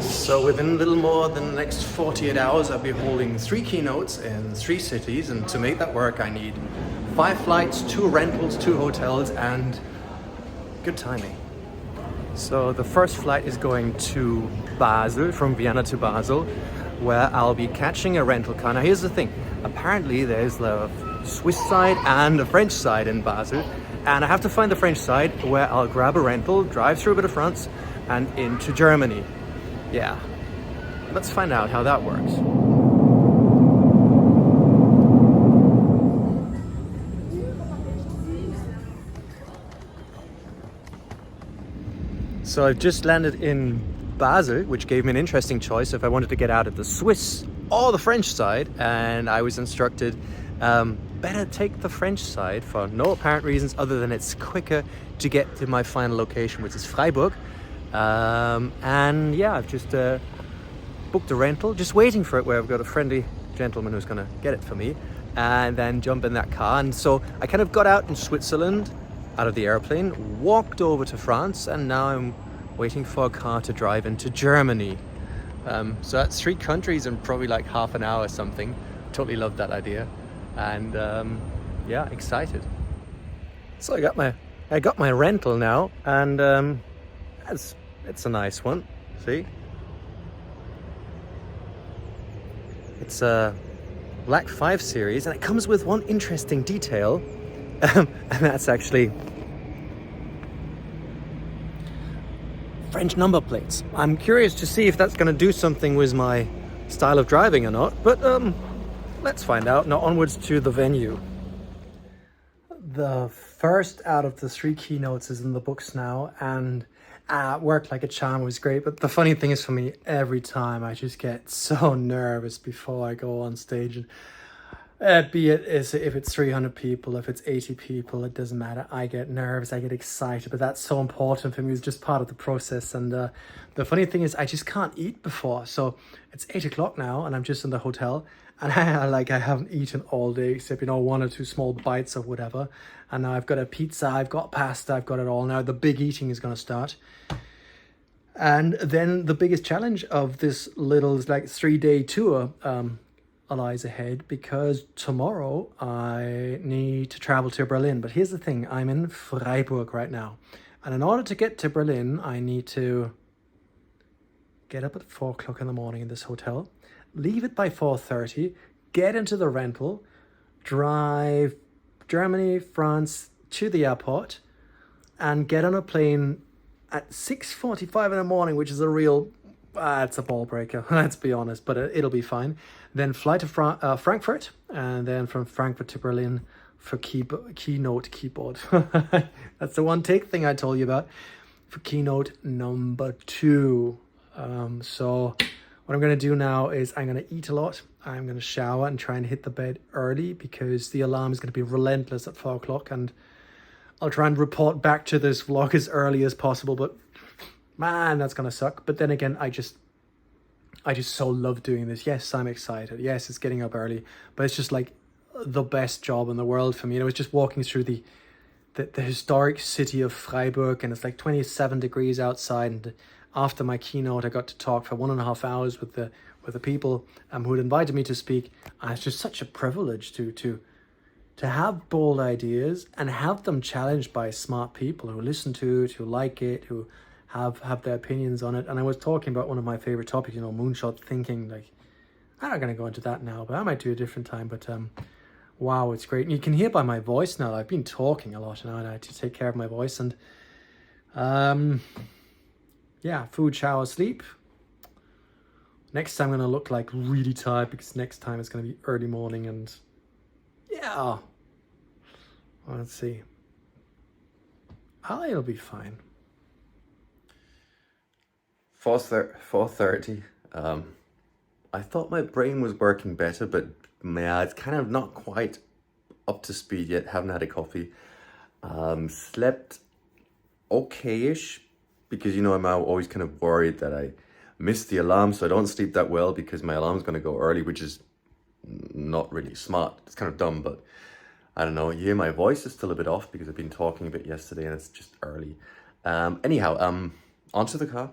So within a little more than the next 48 hours, I'll be holding 3 keynotes in 3 cities, and to make that work, I need 5 flights, 2 rentals, 2 hotels, and good timing. So the first flight is going to Basel, from Vienna to Basel, where I'll be catching a rental car. Now here's the thing, apparently there's the Swiss side and the French side in Basel, and I have to find the French side where I'll grab a rental, drive through a bit of France and into Germany. Yeah, let's find out how that works. So I've just landed in Basel, which gave me an interesting choice if I wanted to get out of the Swiss or the French side, and I was instructed better take the French side for no apparent reasons other than it's quicker to get to my final location, which is Freiburg. And yeah, I've just booked a rental, just waiting for it, where I've got a friendly gentleman who's going to get it for me and then jump in that car. And so I kind of got out in Switzerland, out of the airplane, walked over to France, and now I'm waiting for a car to drive into Germany. So that's 3 countries in probably like half an hour or something. Totally loved that idea, and yeah, excited. So I got my rental now, and it's a nice one. See, it's a Black 5 series, and it comes with one interesting detail, and that's actually French number plates. I'm curious to see if that's going to do something with my style of driving or not, but let's find out. Now onwards to the venue. The first out of the 3 keynotes is in the books now, and worked like a charm. It was great, but the funny thing is, for me, every time I just get so nervous before I go on stage, and be it if it's 300 people, if it's 80 people, it doesn't matter. I get nervous, I get excited, but that's so important for me. It's just part of the process. And the funny thing is, I just can't eat before. So it's 8 o'clock now, and I'm just in the hotel, and I haven't eaten all day except 1 or 2 small bites of whatever. And now I've got a pizza, I've got pasta, I've got it all. Now the big eating is going to start. And then the biggest challenge of this little 3-day tour lies ahead, because tomorrow I need to travel to Berlin. But here's the thing, I'm in Freiburg right now, and in order to get to Berlin I need to get up at 4 o'clock in the morning in this hotel, leave it by 4:30, get into the rental, drive Germany, France to the airport, and get on a plane at 6:45 in the morning, which is a real it's a ball breaker, let's be honest, but it'll be fine. Then fly to Frankfurt, and then from Frankfurt to Berlin for Keynote keyboard. That's the one take thing I told you about for Keynote number 2. So what I'm going to do now is I'm going to eat a lot. I'm going to shower and try and hit the bed early, because the alarm is going to be relentless at 4 o'clock, and I'll try and report back to this vlog as early as possible, but man, that's gonna suck. But then again, I just so love doing this. Yes, I'm excited. Yes, it's getting up early, but it's just like the best job in the world for me. It's just walking through the historic city of Freiburg, and it's like 27 degrees outside. And after my keynote, I got to talk for 1.5 hours with the people who had invited me to speak. And it's just such a privilege to have bold ideas and have them challenged by smart people who listen to it, who like it, who have their opinions on it. And I was talking about one of my favorite topics, moonshot thinking. Like, I'm not going to go into that now, but I might do a different time. But wow, it's great. And you can hear by my voice now, I've been talking a lot now, and I have to take care of my voice. And yeah, food, shower, sleep. Next time I'm going to look like really tired, because next time it's going to be early morning, and yeah, well, let's see. It'll be fine. 4:30. I thought my brain was working better, but yeah, it's kind of not quite up to speed yet. Haven't had a coffee. Slept okay-ish, because I'm always kind of worried that I miss the alarm, so I don't sleep that well, because my alarm's going to go early, which is not really smart. It's kind of dumb, but I don't know. You hear my voice is still a bit off because I've been talking a bit yesterday, and it's just early. Anyhow, onto the car.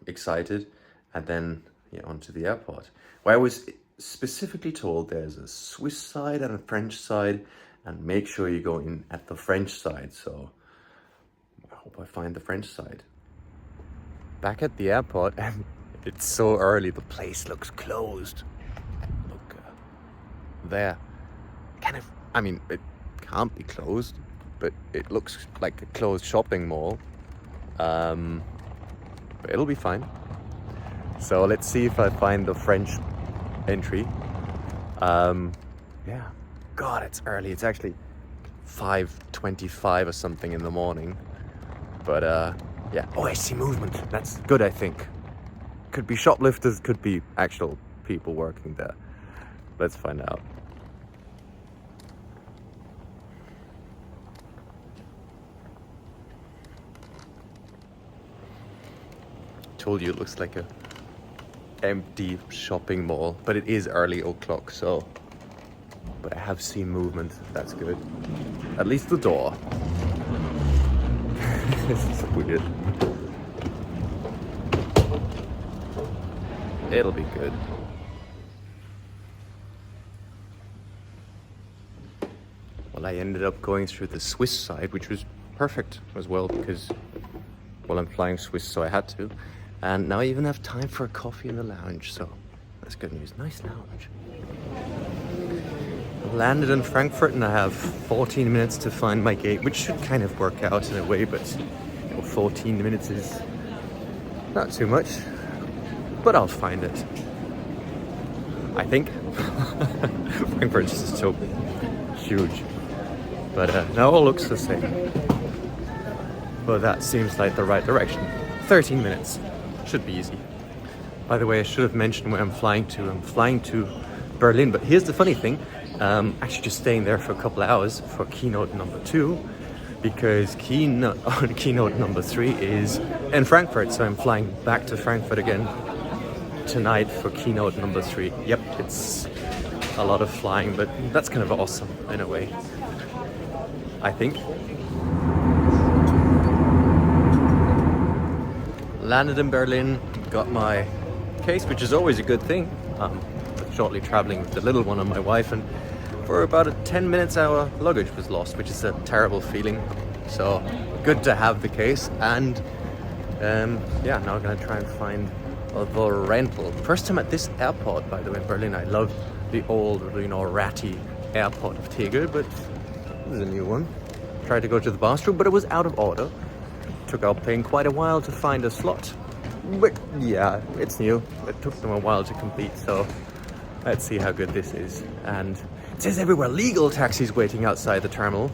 Excited. and then onto the airport, where I was specifically told there's a Swiss side and a French side, and make sure you go in at the French side. So I hope I find the French side. Back at the airport, and it's so early, the place looks closed. Look, there. It can't be closed, but it looks like a closed shopping mall. But it'll be fine. So let's see if I find the French entry. Yeah. God, it's early. It's actually 5:25 or something in the morning. But yeah. Oh, I see movement. That's good, I think. Could be shoplifters, could be actual people working there. Let's find out. Told you it looks like a empty shopping mall, but it is early o'clock, so. But I have seen movement. That's good. At least the door. This is weird. It'll be good. Well, I ended up going through the Swiss side, which was perfect as well, because, well, I'm flying Swiss, so I had to. And now I even have time for a coffee in the lounge, so that's good news. Nice lounge. Landed in Frankfurt and I have 14 minutes to find my gate, which should kind of work out in a way, but 14 minutes is not too much, but I'll find it. I think. Frankfurt's just so huge. But now it all looks the same. But that seems like the right direction. 13 minutes. Should be easy. By the way, I should have mentioned where I'm flying to. I'm flying to Berlin, but here's the funny thing. Actually just staying there for a couple of hours for keynote number 2, because keynote number 3 is in Frankfurt, so I'm flying back to Frankfurt again tonight for keynote number 3. Yep, it's a lot of flying, but that's kind of awesome in a way, I think. Landed in Berlin, got my case, which is always a good thing. Shortly traveling with the little one and my wife, and for about 10 minutes our luggage was lost, which is a terrible feeling. So good to have the case, and yeah, now I'm gonna try and find the rental. First time at this airport, by the way, in Berlin. I love the old, ratty airport of Tegel, but this is a new one. Tried to go to the bathroom, but it was out of order. Took our plane quite a while to find a slot, but yeah, it's new. It took them a while to complete, so let's see how good this is. And it says everywhere legal taxis waiting outside the terminal.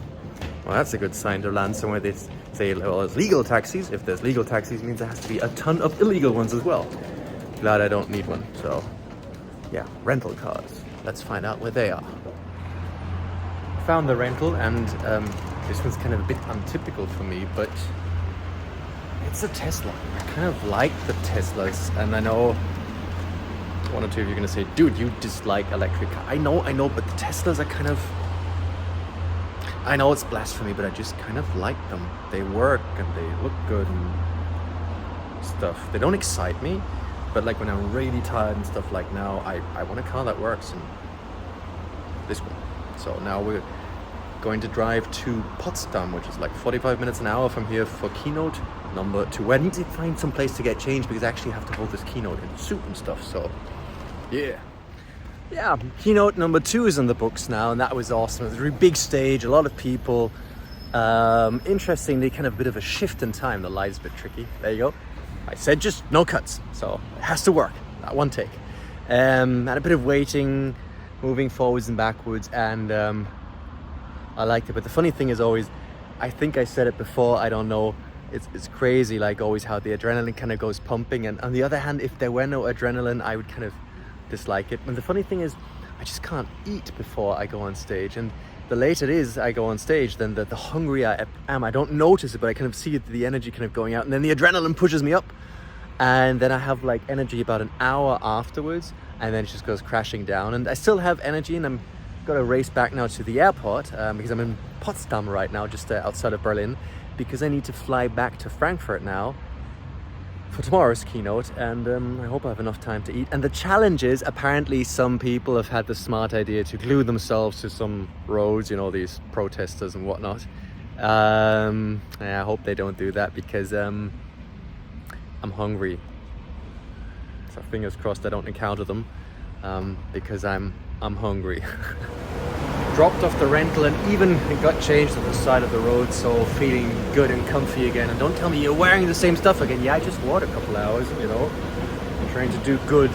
Well, that's a good sign to land somewhere. They say, well, there's legal taxis. If there's legal taxis, it means there has to be a ton of illegal ones as well. Glad I don't need one. So yeah, rental cars. Let's find out where they are. Found the rental, and this one's kind of a bit untypical for me, but it's a Tesla. I kind of like the Teslas, and I know one or two of you are going to say, dude, you dislike electric cars. I know, but the Teslas are kind of... I know it's blasphemy, but I just kind of like them. They work, and they look good and stuff. They don't excite me, but like when I'm really tired and stuff like now, I want a car that works, and this one. So now we're going to drive to Potsdam, which is like 45 minutes an hour from here for keynote number 2. Where I need to find some place to get changed, because I actually have to hold this keynote in suit and stuff, so yeah, keynote number 2 is in the books now, and that was awesome. It was a really big stage, a lot of people. Interestingly, kind of a bit of a shift in time. The light's a bit tricky. There you go. I said just no cuts, so it has to work. That one take. And a bit of waiting, moving forwards and backwards, and I liked it. But the funny thing is always, I think I said it before, I don't know, it's crazy, like always how the adrenaline kind of goes pumping, and on the other hand, if there were no adrenaline, I would kind of dislike it. And the funny thing is, I just can't eat before I go on stage, and the later it is I go on stage, then the hungrier I am. I don't notice it, but I kind of see the energy kind of going out, and then the adrenaline pushes me up, and then I have like energy about an hour afterwards, and then it just goes crashing down, and I still have energy, and I'm got to race back now to the airport because I'm in Potsdam right now, just outside of Berlin, because I need to fly back to Frankfurt now for tomorrow's keynote, and I hope I have enough time to eat. And the challenge is, apparently some people have had the smart idea to glue themselves to some roads, you know, these protesters and whatnot. I hope they don't do that, because I'm hungry. So fingers crossed I don't encounter them, because I'm hungry. Dropped off the rental and even got changed at the side of the road, so feeling good and comfy again. And don't tell me you're wearing the same stuff again. Yeah, I just walked a couple hours, you know. I'm trying to do good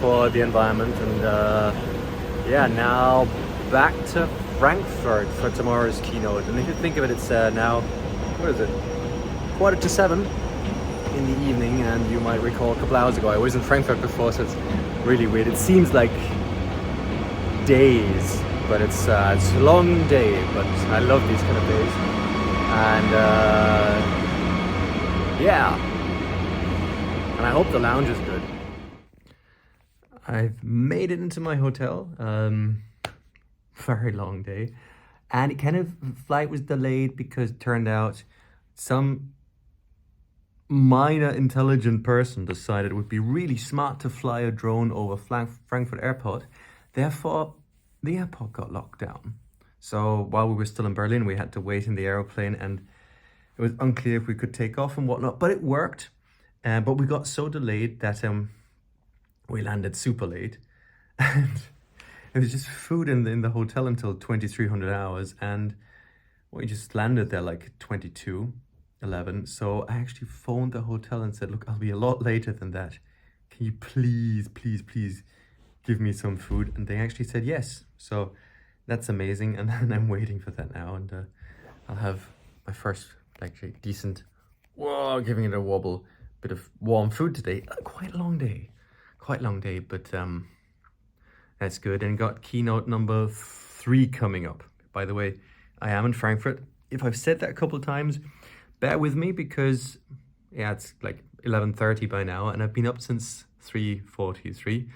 for the environment, and yeah, now back to Frankfurt for tomorrow's keynote. And if you think of it, it's now, what is it, 6:45 in the evening, and you might recall a couple hours ago I was in Frankfurt before, so it's really weird. It seems like days, but it's a long day, but I love these kind of days. And yeah, and I hope the lounge is good. I've made it into my hotel. Very long day, and it kind of, flight was delayed because it turned out some minor intelligent person decided it would be really smart to fly a drone over Frankfurt Airport. Therefore, the airport got locked down. So while we were still in Berlin, we had to wait in the aeroplane, and it was unclear if we could take off and whatnot, but it worked. But we got so delayed that we landed super late, and it was just food in the hotel until 2300 hours, and we just landed there like 22:11. So I actually phoned the hotel and said, look, I'll be a lot later than that. Can you please give me some food? And they actually said yes. So that's amazing. And then I'm waiting for that now. And I'll have my first actually decent, giving it a wobble, bit of warm food today. Quite a long day, but that's good. And got keynote number 3 coming up. By the way, I am in Frankfurt. If I've said that a couple of times, bear with me, because yeah, it's like 11:30 by now, and I've been up since 3:43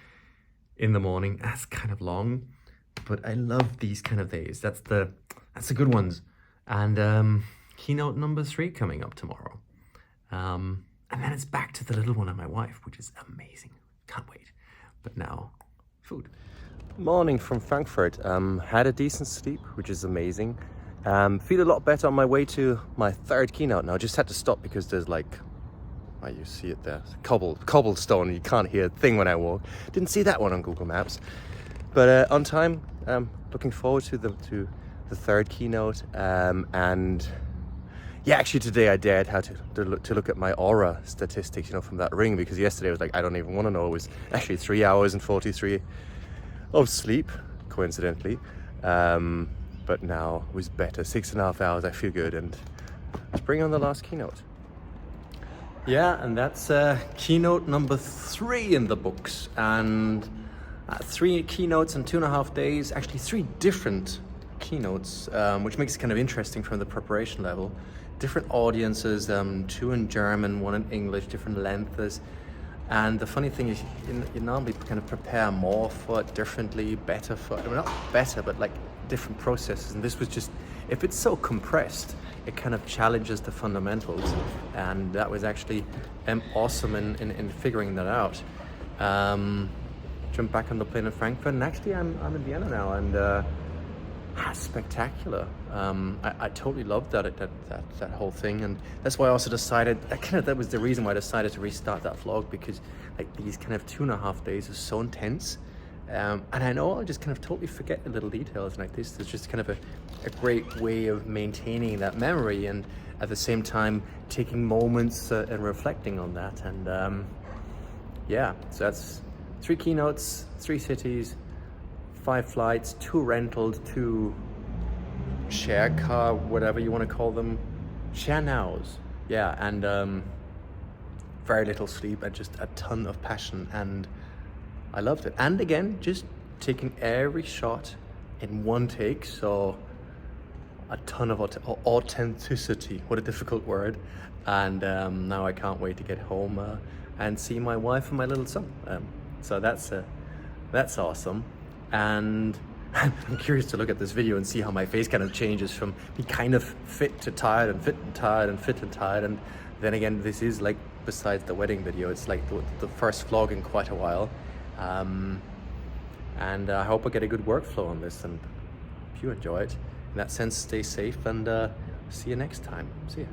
in the morning. That's kind of long, but I love these kind of days. That's the good ones. And keynote number 3 coming up tomorrow. And then it's back to the little one and my wife, which is amazing. Can't wait. But now, food. Morning from Frankfurt. Had a decent sleep, which is amazing. Feel a lot better on my way to my 3rd keynote now. Just had to stop because there's like, you see it there, cobblestone. You can't hear a thing when I walk. Didn't see that one on Google Maps, but on time. Looking forward to the 3rd keynote. And yeah, actually today I dared how to look at my aura statistics, you know, from that ring, because yesterday I was like, I don't even want to know. It was actually 3 hours and 43 of sleep, coincidentally. But now it was better, 6.5 hours. I feel good, and let's bring on the last keynote. Yeah, and that's keynote number 3 in the books, and 3 keynotes in 2.5 days. Actually, 3 different keynotes, which makes it kind of interesting from the preparation level. Different audiences, 2 in German, 1 in English, different lengths. And the funny thing is, you normally kind of prepare more for it, differently, better for it. Well, not better, but like different processes. And this was just, if it's so compressed, it kind of challenges the fundamentals. And that was actually awesome in figuring that out. Jumped back on the plane in Frankfurt, and actually I'm in Vienna now, and spectacular. I totally loved that whole thing, and that's why I also decided, that was the reason why I decided to restart that vlog, because like these kind of 2.5 days are so intense, and I know I'll just kind of totally forget the little details like this. It's just kind of a great way of maintaining that memory, and at the same time taking moments and reflecting on that. And yeah, so that's 3 keynotes, 3 cities, 5 flights, 2 rentals, 2 share car, whatever you want to call them, share nows. Yeah, and very little sleep and just a ton of passion, and I loved it. And again, just taking every shot in one take, so a ton of authenticity. What a difficult word. And now I can't wait to get home and see my wife and my little son. So that's awesome. And I'm curious to look at this video and see how my face kind of changes from be kind of fit to tired, and fit and tired, and fit and tired. And then again, this is like besides the wedding video. It's like the first vlog in quite a while. And I hope I get a good workflow on this, and hope you enjoy it. In that sense, stay safe, and see you next time. See ya.